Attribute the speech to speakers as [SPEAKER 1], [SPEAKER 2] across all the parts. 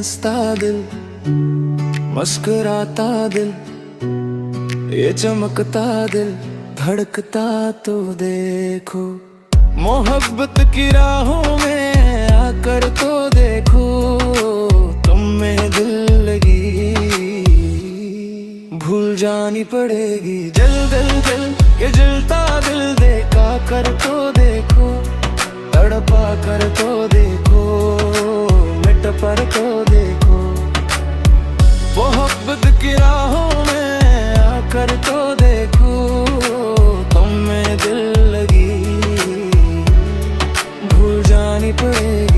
[SPEAKER 1] हंसता दिल, मुस्कुराता दिल, ये चमकता दिल, धड़कता तो देखो। मोहब्बत की राहों में आकर तो देखो, तुम में दिल लगी भूल जानी पड़ेगी। जल दिल दिल ये जलता दिल, देखा कर तो देखो, तड़पा कर तो देखो, मिट पर तो देखो। मोहब्बत की राहों में आकर तो देखो, तुम में दिल लगी भूल जानी पड़ेगी।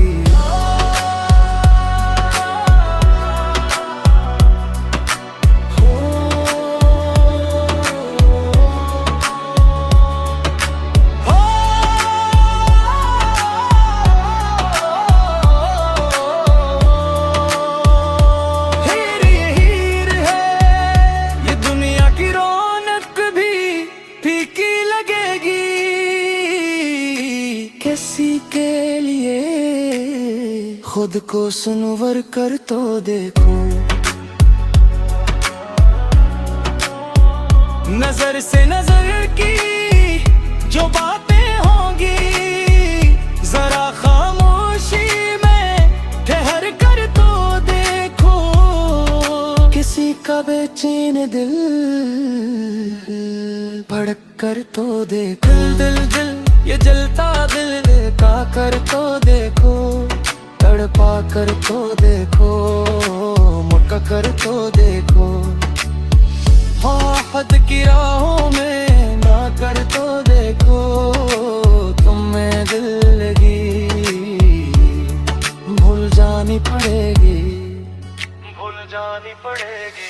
[SPEAKER 1] किसी के लिए खुद को सुनवर कर तो देखो। नजर से नजर की जो बातें होंगी, जरा खामोशी में ठहर कर तो देखो। किसी का बेचैन दिल भड़क कर तो देखो। दिल दिल दिल ये जलता दिल, देखा कर तो देखो, तड़पा कर तो देखो, मुक्का कर तो देखो। हद की राहों में ना कर तो देखो, तुम में दिल लगी भूल जानी पड़ेगी, भूल जानी पड़ेगी।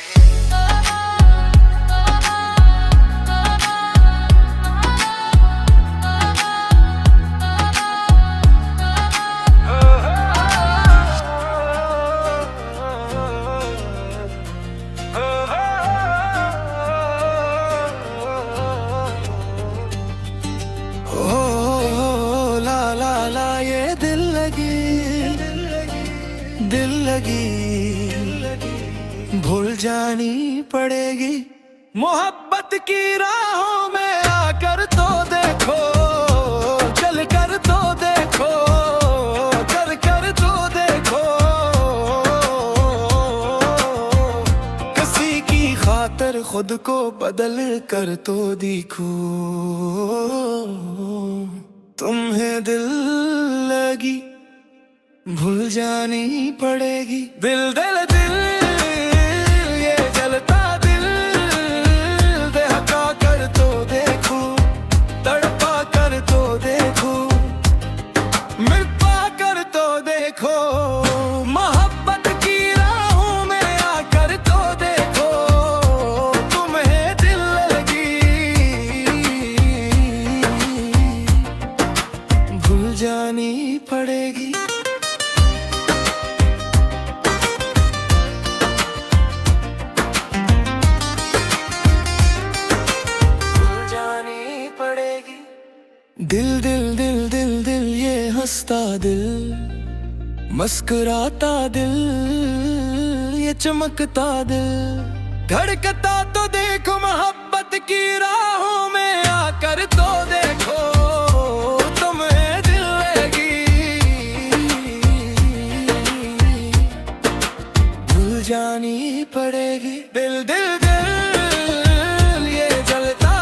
[SPEAKER 1] दिल लगी भूल जानी पड़ेगी। मोहब्बत की राहों में आकर तो देखो, चल कर तो देखो, कर कर तो देखो। किसी की खातिर खुद को बदल कर तो देखो, तुम्हें दिल लगी भूल जानी पड़ेगी। दिल दिल दिल ये जलता दिल, दहका कर तो देखो, तड़पा कर तो देखो, मिटा कर तो देखो। मोहब्बत की राहों में आकर तो देखो, तुम्हें दिल लगी भूल जानी पड़ेगी। दिल दिल दिल दिल दिल ये हंसता दिल, मुस्कुराता दिल, ये चमकता दिल, धड़कता तो देखो। मोहब्बत की राहों में आकर तो देखो, तुम्हें दिल लगी भूल जानी पड़ेगी। दिल दिल दिल ये जलता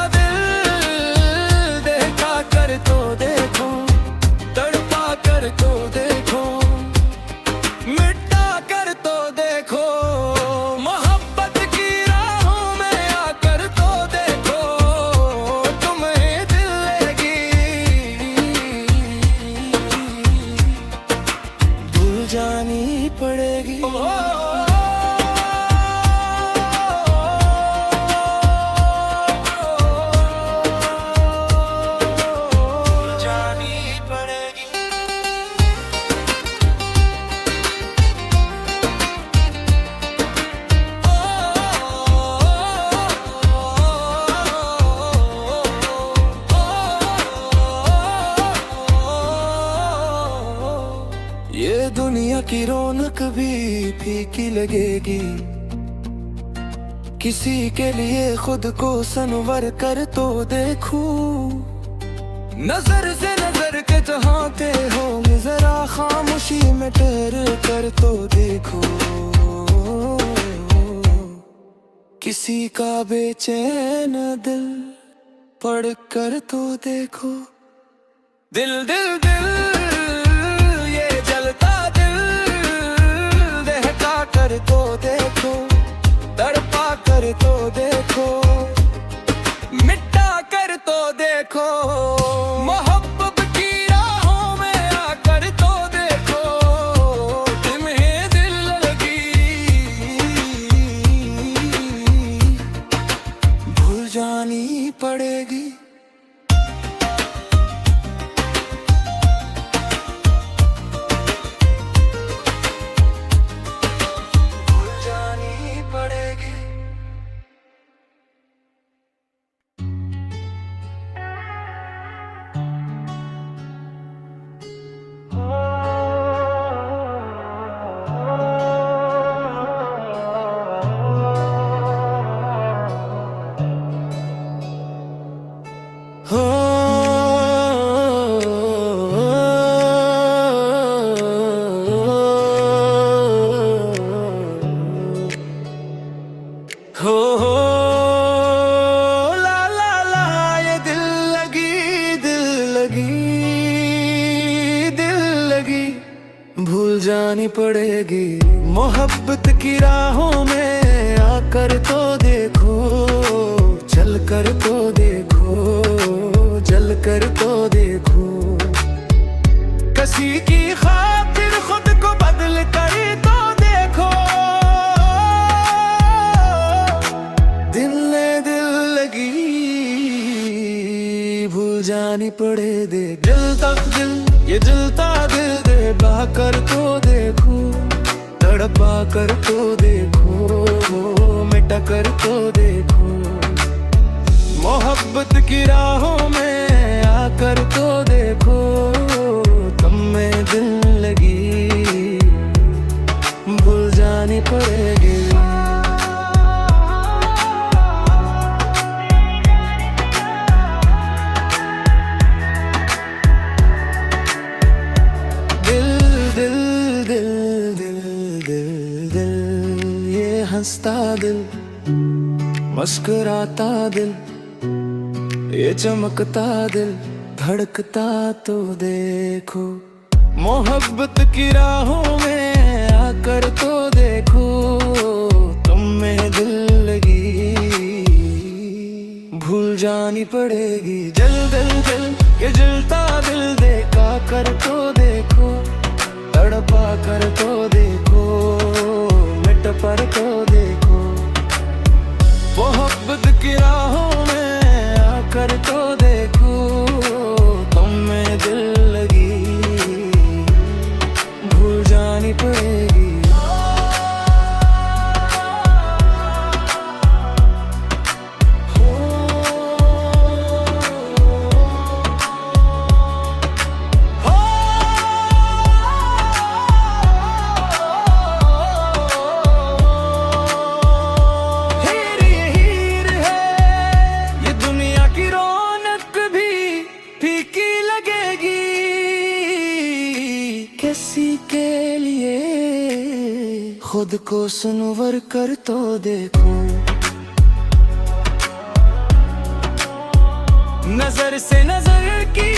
[SPEAKER 1] तो देखो, तड़पा कर तो देखो, मिटा कर तो देखो। मोहब्बत की राहों में आकर तो देखो, तुम्हें दिल की रौनक भी फीकी लगेगी। किसी के लिए खुद को सनवर कर तो देखूं। नजर से नजर के चाहते होंगे जरा खामोशी में ठहर कर तो देखो। किसी का बेचैन दिल पढ़ कर तो देखो। दिल दिल दिल ये जलता दिल दहका कर तो देखो। तड़पा कर तो देखो, मिटा कर तो देखो। मोहब्बत की राहों में आकर तो देखो। तुम्हें दिल लगी भूल जानी पड़ेगी। भूल जानी पड़ेगी। हो ला ला ला ये दिल लगी दिल लगी दिल लगी भूल जानी पड़ेगी। मोहब्बत की राहों में आकर तो देखो। चल कर तो देखो, जल कर तो देखो। किसी की खातिर खुद को बदल कर तो देखो। दिल ने दिल लगी भूल जानी पड़े दे। दिल तक दिल ये जलता दिल दे बहा कर तो देखो। तड़पा कर तो देखो, मिटा कर तो देखो। मोहब्बत की राहों में आकर तो देखो। तुम में दिल लगी भूल जानी पड़ेगी। दिल दिल दिल दिल दिल दिल ये हंसता दिल मुस्कुराता दिल ये चमकता दिल धड़कता तो देखो। मोहब्बत की राहों में आकर तो देखो। तुम में दिल लगी भूल जानी पड़ेगी। जल दिल दिल ये जलता दिल देखा कर तो देखो। तड़पा कर तो देखो, मिट पर तो देखो। मोहब्बत की राहों में आकर तो देखो। तुम में दिल लगी भूल जानी पड़ेगी। किसी के लिए खुद को सुनवर कर तो देखो। नजर से नजर की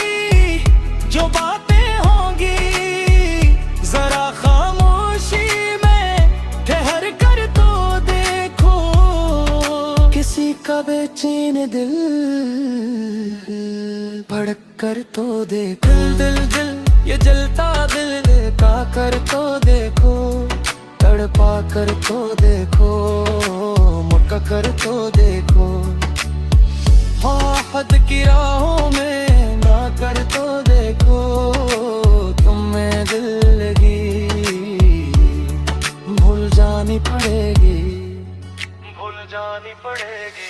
[SPEAKER 1] जो बातें होंगी जरा खामोशी में ठहर कर तो देखो। किसी का बेचैन दिल भड़क कर तो देखो। दिल दिल ये जलता दिल देखा कर तो देखो। तड़पा कर तो देखो, मक्का कर तो देखो। हद की राहों में ना कर तो देखो। तुम में दिल लगी भूल जानी पड़ेगी। भूल जानी पड़ेगी।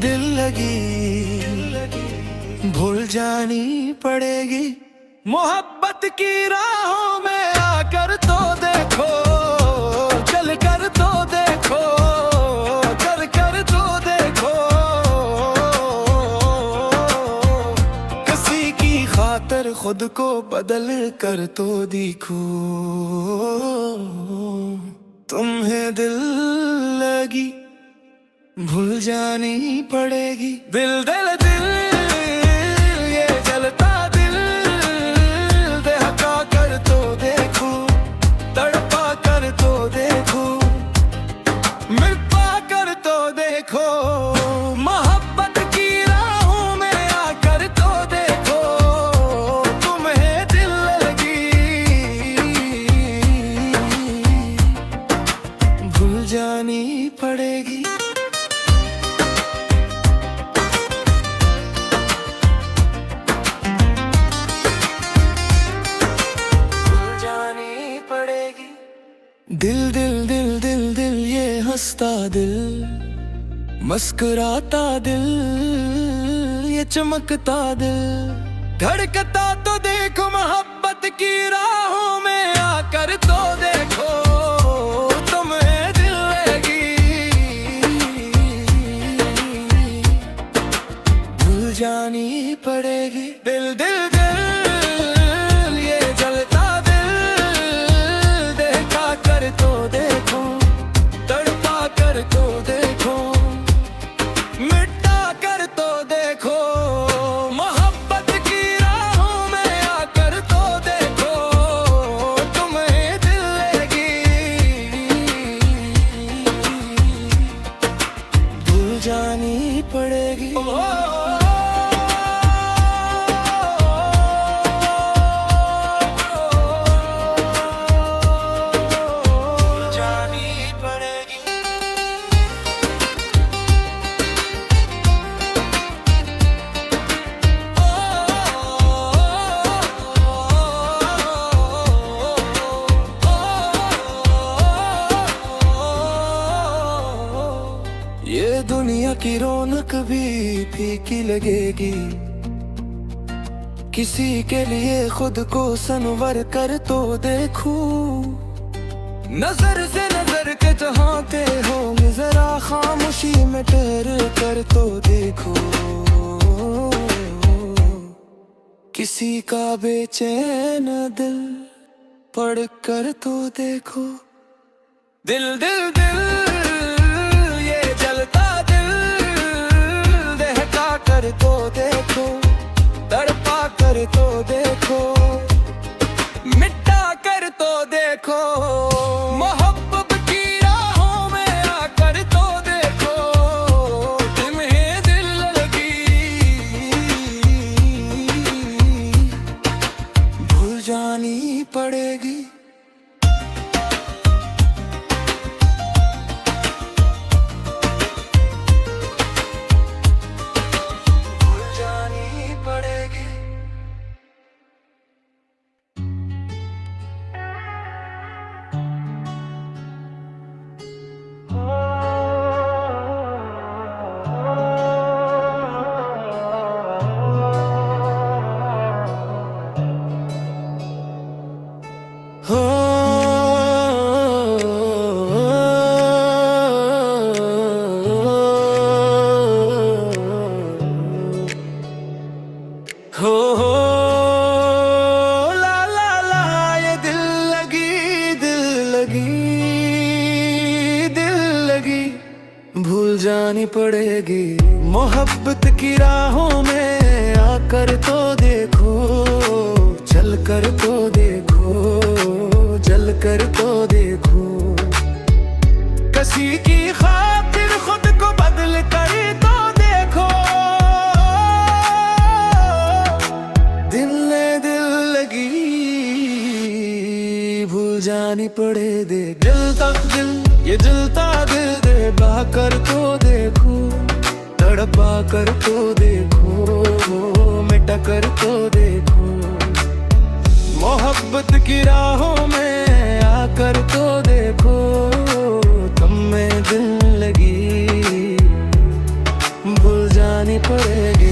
[SPEAKER 1] दिल लगी भूल जानी पड़ेगी। मोहब्बत की राहों में आकर तो देखो, चल कर तो देखो, चल कर तो देखो। किसी की खातिर खुद को बदल कर तो देखो। तुम्हें दिल लगी भूल जानी पड़ेगी। दिल दिल दिल ये जलता दिल, दहका कर तो देखो, तड़पा कर तो देखो, मिटा कर तो देखो। मोहब्बत की राहों में आकर तो देखो, तुम्हें दिल लगी भूल जानी पड़ेगी। दिल दिल दिल दिल दिल ये हंसता दिल, मुस्कुराता दिल, ये चमकता दिल, धड़कता तो देखो। मोहब्बत की राहों में आकर तो देखो, तुम्हें दिल लगी भूल जानी पड़ेगी। दिल दिल दिल ये जलता तो देखो, तड़पा कर तो देखो, मिटा कर तो देखो। मोहब्बत की राहों में आकर तो देखो, तुम्हें दिल लगी भूल जानी पड़ेगी। ये दुनिया की रौनक भी फीकी लगेगी, किसी के लिए खुद को संवर कर तो देखो। नजर से नजर के चाहते हो जरा खामोशी में ठहर कर तो देखो। किसी का बेचैन दिल पढ़ कर तो देखो। दिल दिल दिल ये जलता दिल, दहका कर तो देखो, तड़पा कर तो देखो, मिटा कर तो देखो। मोहब्बत की राहों में आकर तो देखो, तुम्हें दिल लगी भूल जानी पड़ेगी। हो ला ला ला ये दिल लगी दिल लगी दिल लगी भूल जानी पड़ेगी। मोहब्बत की राहों में आकर तो देखो, चल कर तो देखो, जल कर तो देखो। किसी की खातिर खुद को बदल कर तो देखो। दिल लगी भूल जानी पड़े दे। जलता दिल ये जलता दिल, दे बहा कर तो देखो, तड़पा कर तो देखो, मिटा कर तो देखो। मोहब्बत की राहों में आकर तो देखो, तुम में दिल लगी भूल जानी पड़ेगी।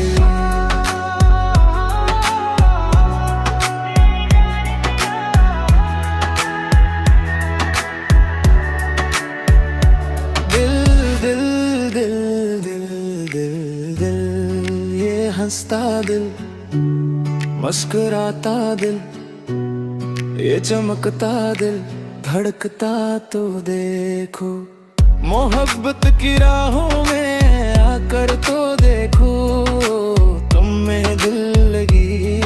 [SPEAKER 1] हंसता दिल, मुस्कुराता दिल, ये चमकता दिल, धड़कता तो देखो। मोहब्बत की राहों में आकर तो देखो, तुम में दिल लगी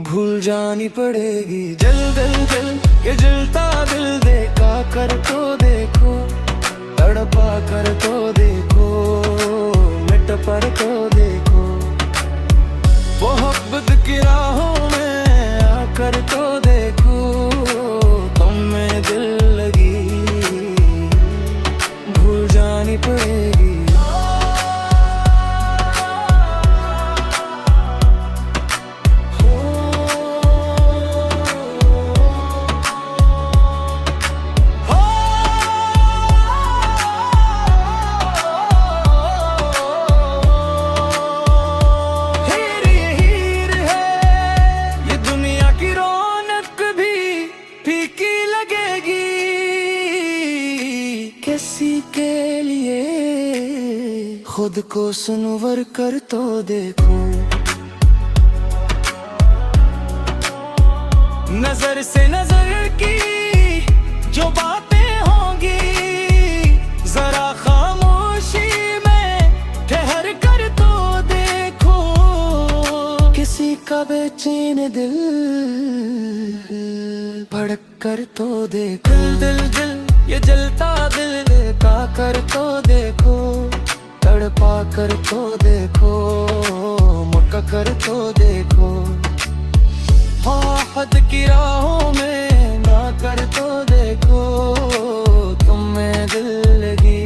[SPEAKER 1] भूल जानी पड़ेगी। जल दिल दिल ये जलता दिल देखा कर तो देखो, तड़पा कर तो देखो, मिट पर तो देखो। मोहब्बत की राहों में आकर तो देखो, तुम में दिल लगी भूल जानी पड़ेगी। किसी के लिए खुद को सुनवर कर तो देखो, नजर से नजर की जो बातें होंगी, जरा खामोशी में ठहर कर तो देखो। किसी का बेचैन दिल भड़क कर तो देखो। दिल दिल ये जलता दिल देखा कर तो देखो, तड़पा कर तो देखो, मक्का कर तो देखो। हद की राहों में ना कर तो देखो, तुम में दिल लगी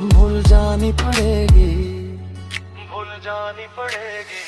[SPEAKER 1] भूल जानी पड़ेगी, भूल जानी पड़ेगी।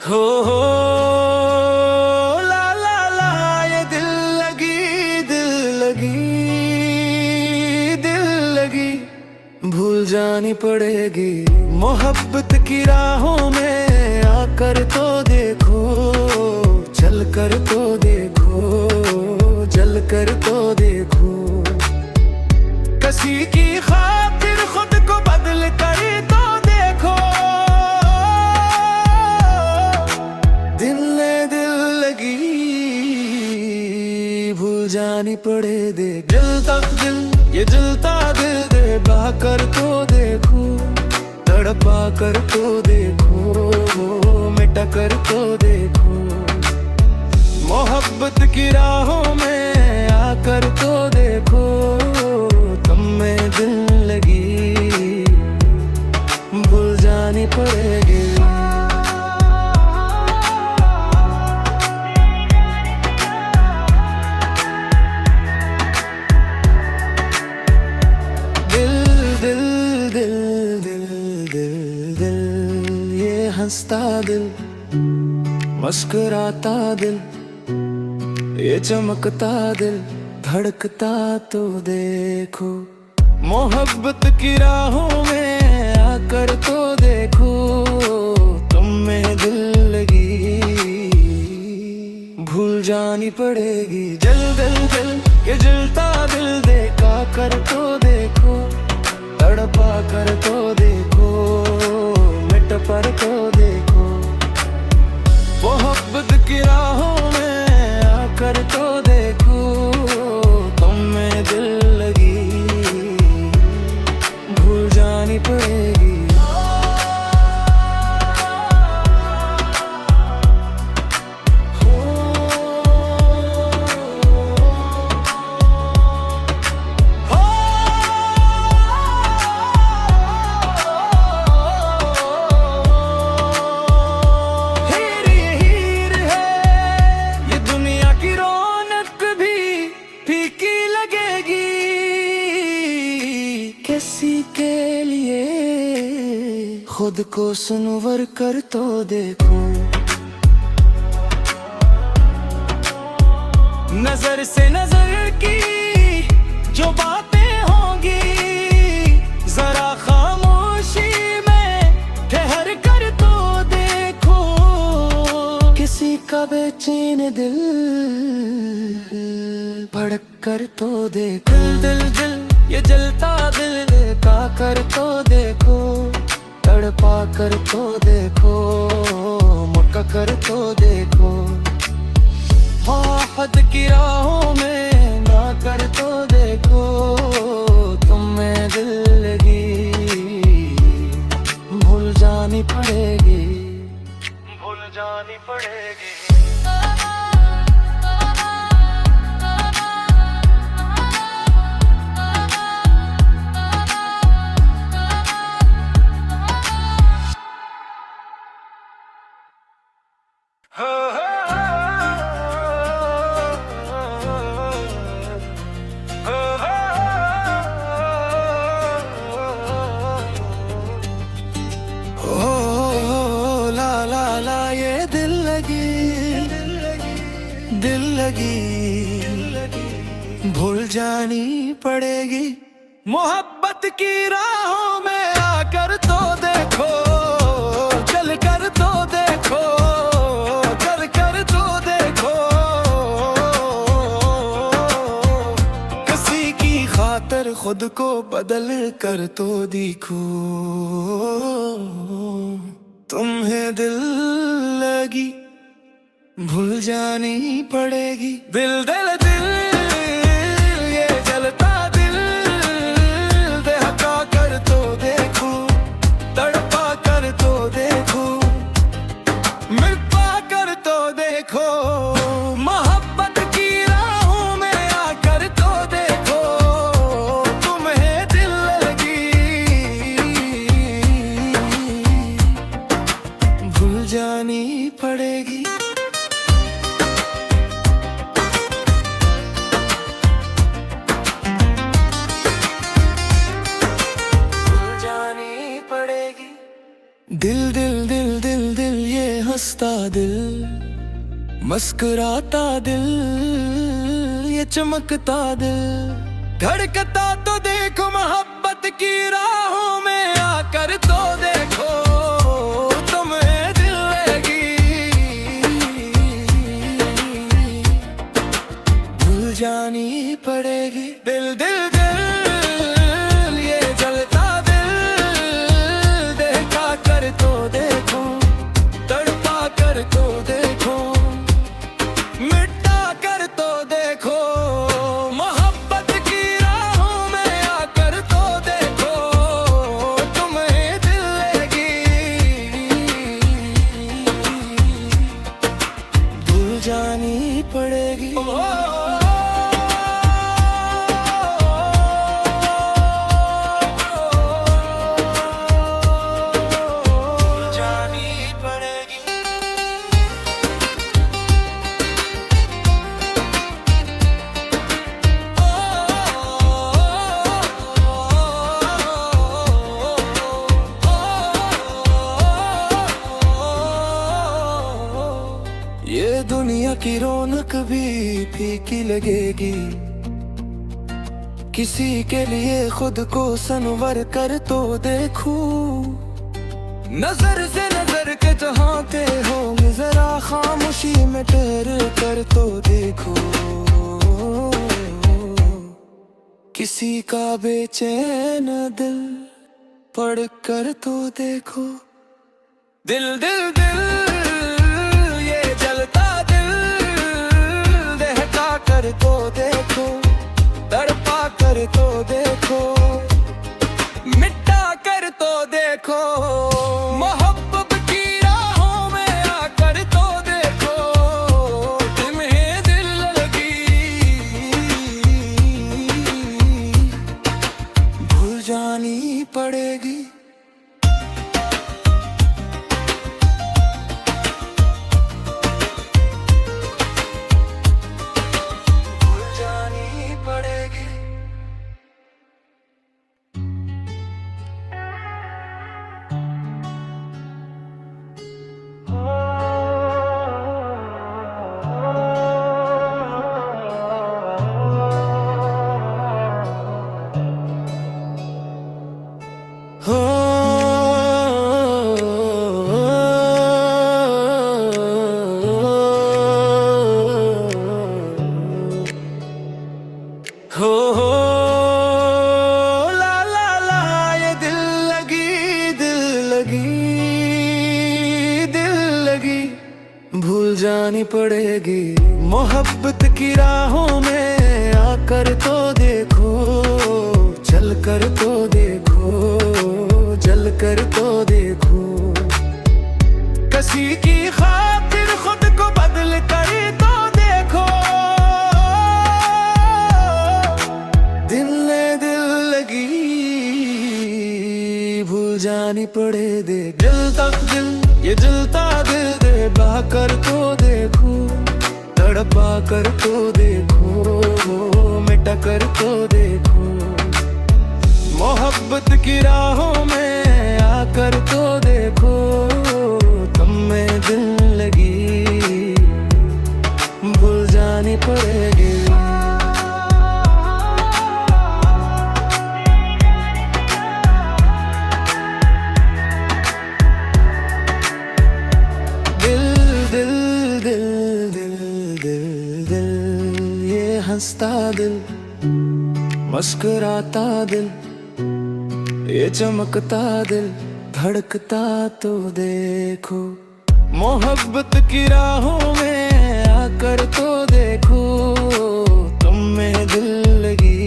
[SPEAKER 1] हो ला ला ला ये दिल लगी, दिल लगी, दिल लगी भूल जानी पड़ेगी। मोहब्बत की राहों में आकर तो देखो, चल कर तो देखो, जल कर तो देखो। किसी की खातिर खुद को बदल कर तो देखो, दिल ने दिल लगी भूल जानी पड़े दे। जलता दिल ये जलता दिल देखा कर तो देखो, तड़पा कर तो देखो, मिटा कर तो देखो। मोहब्बत की राहों में आकर तो देखो, तुम में दिल लगी भूल जानी पड़ेगी। दिल दिल दिल दिल दिल दिल ये हंसता दिल, मुस्कुराता दिल, ये चमकता दिल, धड़कता तो देखो। मोहब्बत की राहों में आकर तो देखो, तुम में दिल लगी भूल जानी पड़ेगी। जल दिल दिल ये जलता दिल देखा कर तो देखो, तड़पा कर तो देखो, मिट पर तो देखो। मोहब्बत की राहों में आकर तो देखो, तुम में दिल लगी भूल जानी पड़ेगी। खुद को सुनवर कर तो देखो। नजर से नजर की जो बातें होंगी, जरा खामोशी में ठहर कर तो देखो। किसी का बेचैन दिल भड़क कर तो देखो। दिल दिल दिल ये जलता दिल का कर तो देखो। तड़पा कर तो देखो, मुक्का कर तो देखो। हाँ हद की राहों में ना कर तो देखो। तुम्हें दिल लगी भूल जानी पड़ेगी, भूल जानी पड़ेगी। ये दिल लगी भूल जानी पड़ेगी। मोहब्बत की राहों में आकर तो देखो, चल कर तो देखो, चल कर तो देखो। किसी की खातिर खुद को बदल कर तो देखो। तुम्हें दिल लगी भूल जानी पड़ेगी। दिल दिल दिल ये जलता दिल दहका कर तो देखो। तड़पा कर तो देखो, मिटा कर तो देखो। मोहब्बत की राहों में आकर तो देखो। तुम्हें दिल लगी भूल जानी पड़ेगी। दिल दिल दिल दिल दिल ये हंसता दिल, मुस्कुराता दिल, ये चमकता दिल। धड़कता तो देखो मोहब्बत की राहों में आकर तो देखो। तुम्हें दिल लगी भूल जानी पड़ेगी। दिल दिल दिल ये जलता तो देखो, तड़पा कर तो देखो, मिटा कर तो देखो। मोहब्बत की राहों में आकर तो देखो। तुम्हें दिल लगी भूल जानी पड़ेगी। ये दुनिया की रौनक भी फीकी लगेगी। किसी के लिए खुद को संवर कर तो देखो। नजर से नजर के चाहते हो, जरा खामोशी में ठहर कर तो देखो। किसी का बेचैन दिल पढ़ कर तो देखो। दिल दिल दिल ये जलता दिल दहका कर तो देखो। तड़पा कर तो देखो, मिटा कर तो देखो। मोहब्बत की राहों में आकर तो देखो। तुम्हें दिल लगी भूल जानी पड़ेगी। लगी भूल जानी पड़ेगी। मोहब्बत की राहों में आकर तो देखो, चल कर तो देखो, जल कर तो देखो। किसी की खातिर खुद को बदल कर तो देखो। दिल ने दिल लगी भूल जानी पड़े दे। जलता दिल ये जलता दिल दे, बहा कर तो देखो, तड़पा कर तो देखो, मिटा कर तो देखो। मोहब्बत की राहों में आकर तो देखो, तुम में दिल लगी भूल जानी पड़ेगी। हंसता दिल, मुस्कुराता दिल, ये चमकता दिल, धड़कता तो देखो। मोहब्बत की राहों में आकर तो देखो, तुम में दिल लगी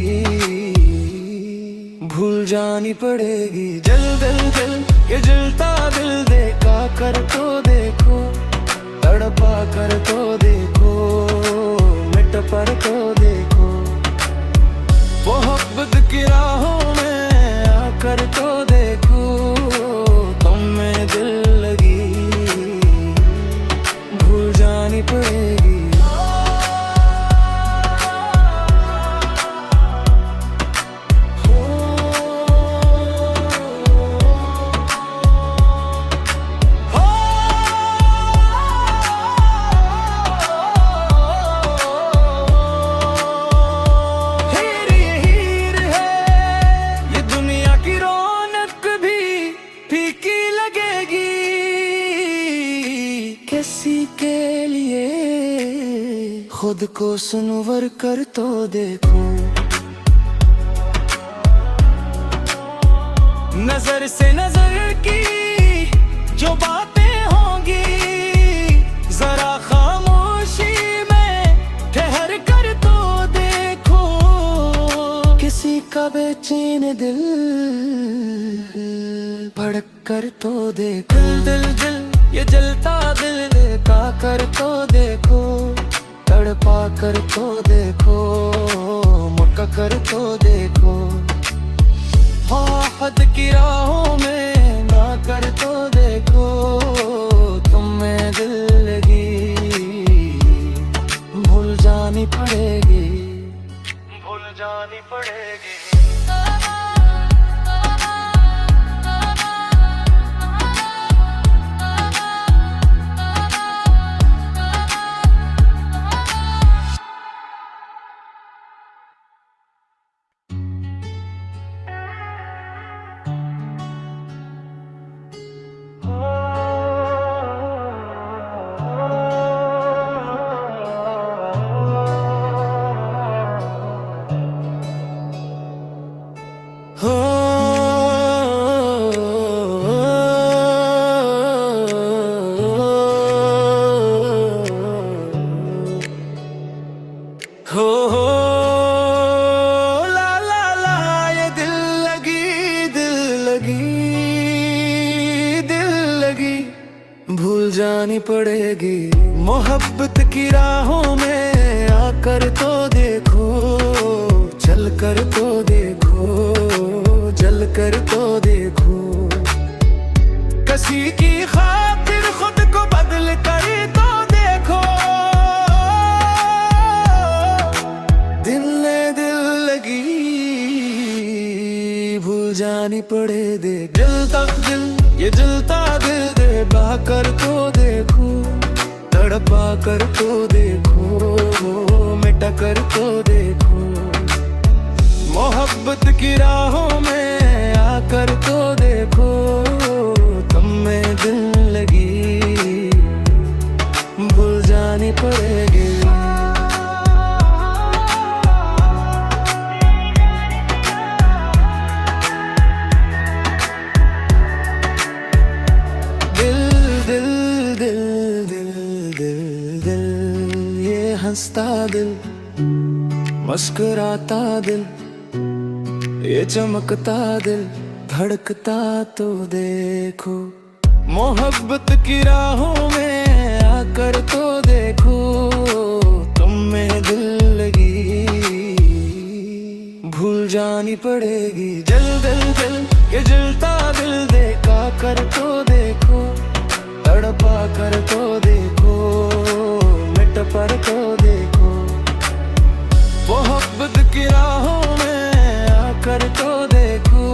[SPEAKER 1] भूल जानी पड़ेगी। जल दिल दिल ये जलता दिल देखा कर तो देखो, तड़पा कर तो देखो, मिट पर तो देखो। मोहब्बत की राहों में आकर तो देखो, तुम में दिल लगी भूल जानी पड़ेगी। किसी के लिए खुद को सुनवर कर तो देखो। नजर से नजर की जो बातें होंगी, जरा खामोशी में ठहर कर तो देखो। किसी का बेचैन दिल भड़क कर तो देखो। दिल दिल ये जलता दिल देखा कर तो देखो, तड़पा कर तो देखो, मुक्का कर तो देखो। हद की राहों में ना कर तो देखो, तुम में दिल लगी भूल जानी पड़ेगी, भूल जानी पड़ेगी। हो ला ला ला ये दिल लगी दिल लगी दिल लगी भूल जानी पड़ेगी। मोहब्बत की राहों में आकर तो देखो, चल कर तो देखो, जल कर तो देखो। किसी की खातिर खुद को बदल कर तो देखो। दिल ने दिल लगी भूल जानी पड़े दे। जलता दिल ये जलता दिल दे, बहा कर तो देखो, तड़पा कर तो देखो, मिटा कर तो देखो। मोहब्बत की राहों में आकर तो देखो, तुम में दिल लगी भूल जानी पड़ेगी। दिल दिल दिल हंसता दिल, मुस्कुराता दिल, ये चमकता दिल, धड़कता तो देखो। मोहब्बत की राहों में आकर तो देखो, तुम में दिल लगी भूल जानी पड़ेगी। जल दिल दिल ये जलता दिल, देखा कर तो देखो, तड़पा कर तो देखो, मिट पर तो देखो। मोहब्बत की राहों में आकर तो देखो,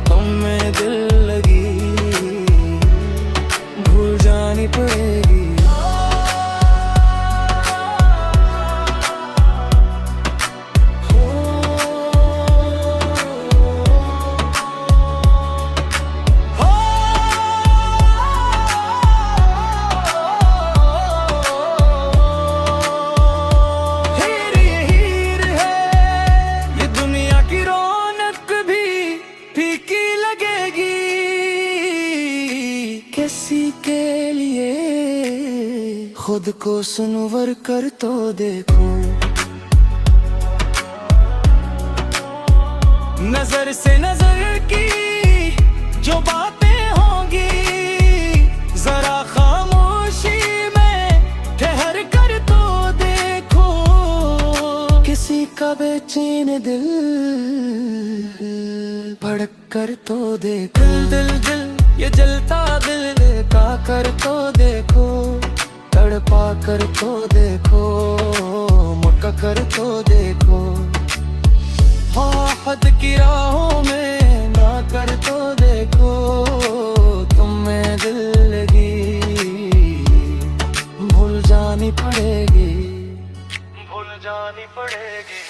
[SPEAKER 1] तुम में दिल लगी भूल जानी पड़ेगी। किसी के लिए खुद को सुनवर कर तो देखो। नजर से नजर की जो बातें होंगी, जरा खामोशी में ठहर कर तो देखो। किसी का बेचैन दिल भड़क कर तो देखो। दिल दिल दिल ये जलता दिल, देखा कर तो देखो, तड़पा कर तो देखो, मक्का कर तो देखो। हाँ हद की राहों में ना कर तो देखो, तुम में दिल लगी भूल जानी पड़ेगी, भूल जानी पड़ेगी।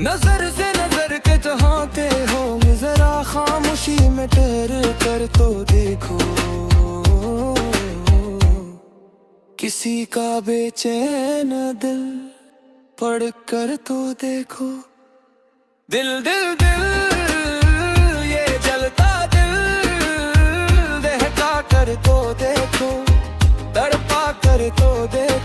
[SPEAKER 1] नजर से नजर के चाहते हो, जरा खामोशी में ठहर कर तो देखो। किसी का बेचैन दिल पढ़ कर तो देखो। दिल दिल दिल ये जलता दिल, दहका कर तो देखो, तड़पा कर तो देखो।